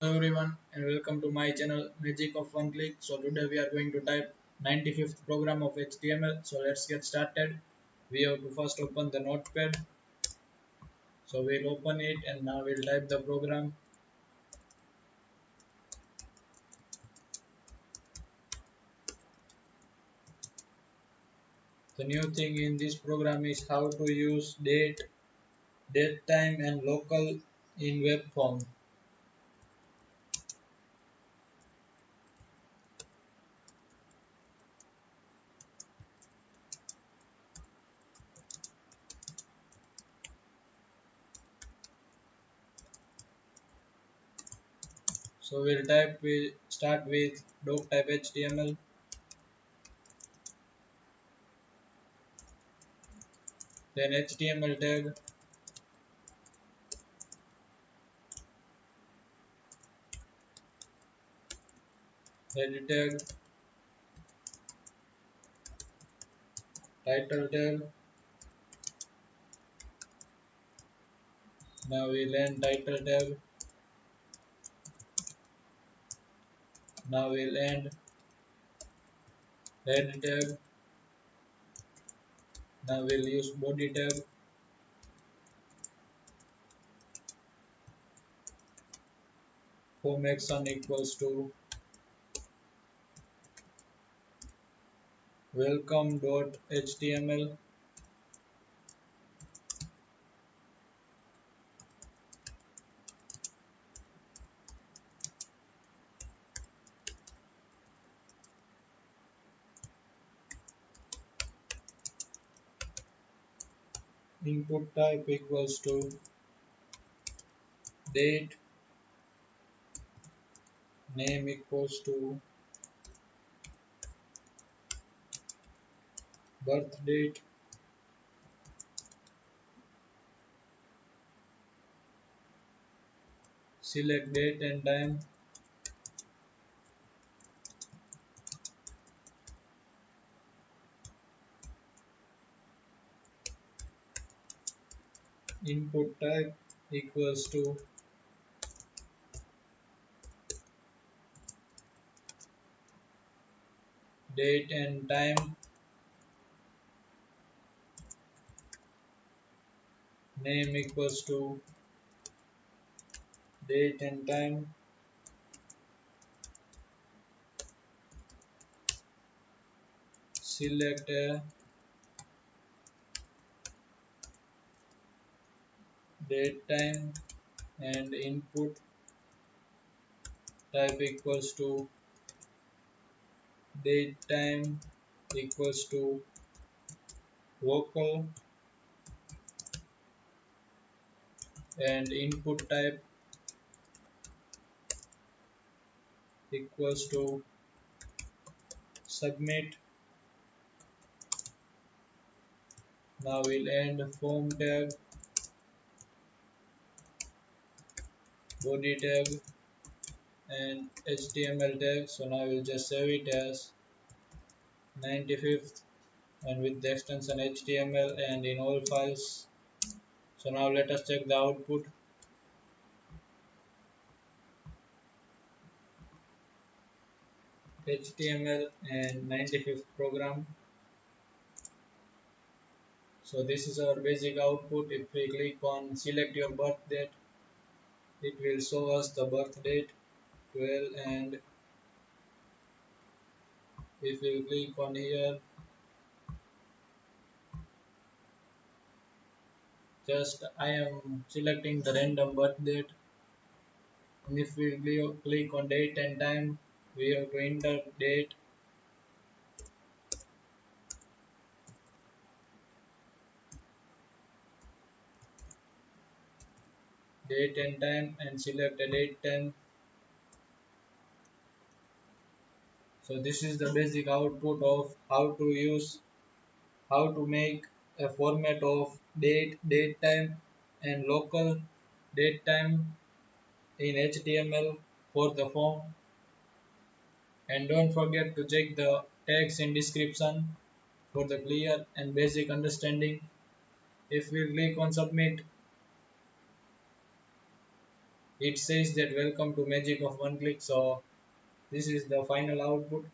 Hello everyone and welcome to my channel Magic of One Click. So today we are going to type 95th program of HTML. So let's get started. We have to first open the notepad. So we'll open it and now we'll type the program. The new thing in this program is how to use date time and local in web form. So we start with doctype HTML, then HTML tag, head tag, title tag. Now we'll end title tag. Now we'll end head tag. Now we'll use body tag. Home action equals to welcome.html. Input type equals to date. Name equals to birth date. Select date and time. Input type equals to date and time. Name equals to date and time. Select a date time and input type equals to date time equals to local and input type equals to submit. Now we'll end form tag, body tag and HTML tag. So now we'll just save it as 95th and with the extension HTML and in all files. So now let us check the output. HTML and 95th program. So this is our basic output. If we click on select your birth date, it will show us the birth date 12, and if we click on here, just I am selecting the random birth date, and if we click on date and time, we have to enter date and time and select a date time. So this is the basic output of how to make a format of date time and local date time in HTML for the form. And don't forget to check the tags in description for the clear and basic understanding. If we click on submit, it says that welcome to magic of one click. So this is the final output.